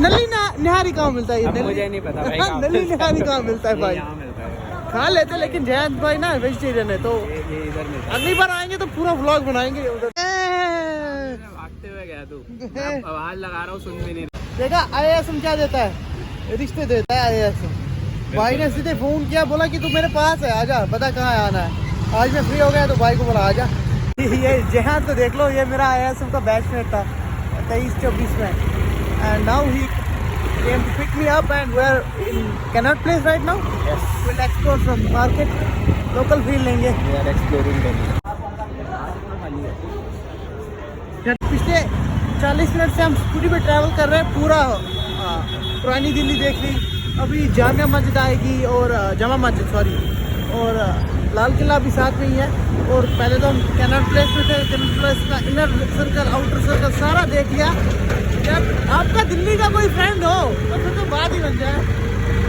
नली निहारी कहाँ मिलता है? ये मुझे नहीं पता भाई। नली निहारी कहाँ मिलता है भाई? यहाँ मिलता है। खा लेते, लेकिन जयंत भाई ना वेजिटेरियन है, तो ये इधर मिलता है। अगली बार आएंगे तो पूरा व्लॉग बनाएंगे उधर। भागते हुए गया तू। मैं आवाज लगा रहा हूँ, सुन भी नहीं रहा। देखा IASM क्या देता है? रिश्ते देता है IASM। भाई ने सीधे फोन किया, बोला कि तू मेरे पास है, आजा, बता कहाँ आना है। आज मैं फ्री हो गया तो भाई को बोला आजा। ये जहां तो देख लो, ये मेरा IASM का बैचमेट था 23-24 में, and now he came to pick me up and we're in Connaught Place right now. Yes. We'll explore some market, local feel लेंगे। We are exploring them. पिछले 40 मिनट से हम स्कूटी पे ट्रैवल कर रहे हैं, पूरा पुरानी दिल्ली देख ली, अभी जामिया मस्जिद आएगी और जमा मस्जिद सॉरी, और लाल किला भी साथ में ही है। और पहले तो हम कैनॉट प्लेस में थे, कैनॉट प्लेस का इनर सर्कल आउटर सर्कल सारा देख लिया। जब आपका दिल्ली का कोई फ्रेंड हो तो फिर तो बात ही बन जाए,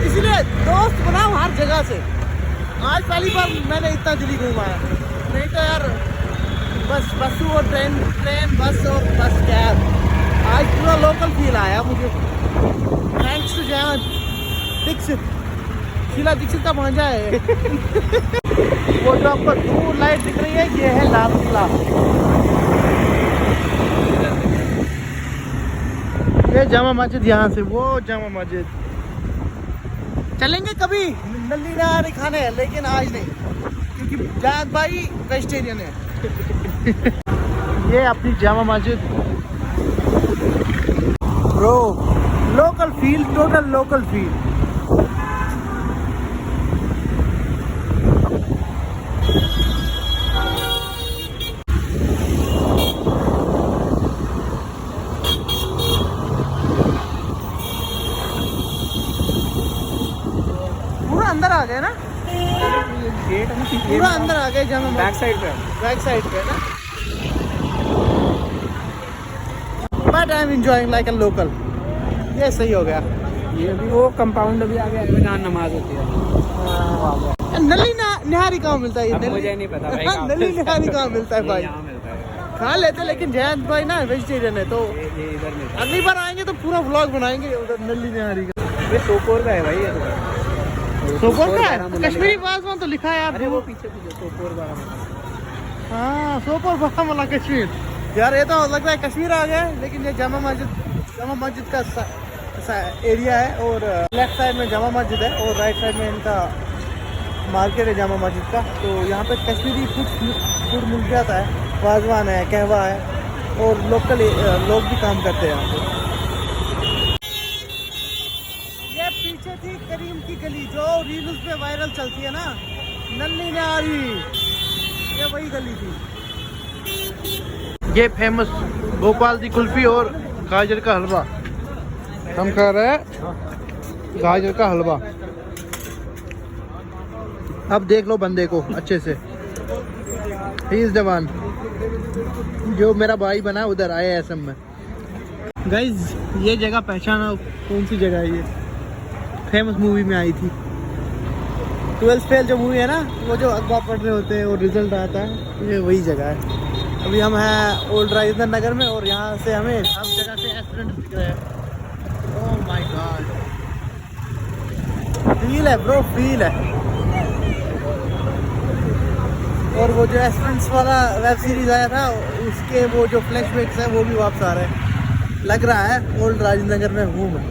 इसलिए दोस्त बनाओ हर जगह से। आज पहली बार मैंने इतना दिल्ली घूमाया, नहीं तो यार बस और ट्रेन बस और बस कैब। आज पूरा लोकल फील आया मुझे, थैंक्स टू जयंत दीक्षित, शीला दीक्षित का भांजा है। वो जो आपको दूर लाइट दिख रही है, ये है लाल किला। ये जामा मस्जिद, यहाँ से वो जामा मस्जिद। चलेंगे कभी नली निहारी खाने, लेकिन आज नहीं, क्योंकि जयंत भाई वेजिटेरियन है। ये अपनी Jama Masjid bro, local feel, total local feel. पूरा अंदर आ गए ना, गेट है ना, पूरा अंदर आ गए जामा बैक साइड पे। बैक साइड पे ना, but I am enjoying like a local. ये सही हो गया। ये भी वो कंपाउंड भी आ गया जहाँ नमाज होती है, वो आ गया। नली निहारी कहाँ मिलता है? ये मुझे नहीं पता भाई। नली निहारी कहाँ मिलता है भाई? यहाँ मिलता है। खा लेते, लेकिन जयंत भाई ना वेजिटेरियन है, तो ये इधर मिलता अगली बार आएंगे तो पूरा व्लॉग बनाएंगे उधर नली निहारी का। है। ये सोपोर का है भाई, ये तो सोपोर का है? कश्मीरी वाजवान तो लिखा है यार। अरे वो पीछे सोपोर बारामूला। हाँ, सोपोर बारामूला कश्मीर। यार ये तो लग रहा है कश्मीर आ गया है, लेकिन ये जामा मस्जिद का एरिया है, और लेफ्ट साइड में जामा मस्जिद है और राइट साइड में इनका मार्केट है जामा मस्जिद का। तो यहाँ पे कश्मीरी फूड मिल जाता है, वाजवान है, कहवा है, और लोकल लोग भी काम करते हैं यहाँ पे। ये पीछे थी करीम की गली, जो रील्स पे वायरल चलती है ना, नली निहारी, ये वही गली थी। ये फेमस भोपाल की कुल्फी और गाजर का हलवा, हम खा रहे हैं गाजर का हलवा। अब देख लो बंदे को अच्छे से, ही इज द वन, जो मेरा भाई बना उधर IASM में। गाइज ये जगह पहचाना, कौन सी जगह है ये? फेमस मूवी में आई थी, 12th फेल जो मूवी है ना, वो जो अखबार पढ़ रहे होते हैं और रिजल्ट आता है, ये वही जगह है। अभी हम हैं ओल्ड राजेंद्र नगर में, और यहाँ से हमें सब जगह से एस्टूडेंट दिख रहे हैं। ओह माय गॉड, फील है ब्रो, फील है। और वो जो एस्टूडेंट्स वाला वेब सीरीज आया था, उसके वो जो फ्लैशबैक्स हैं वो भी वापस आ रहे हैं। लग रहा है ओल्ड राजेंद्र नगर में हूँ मैं।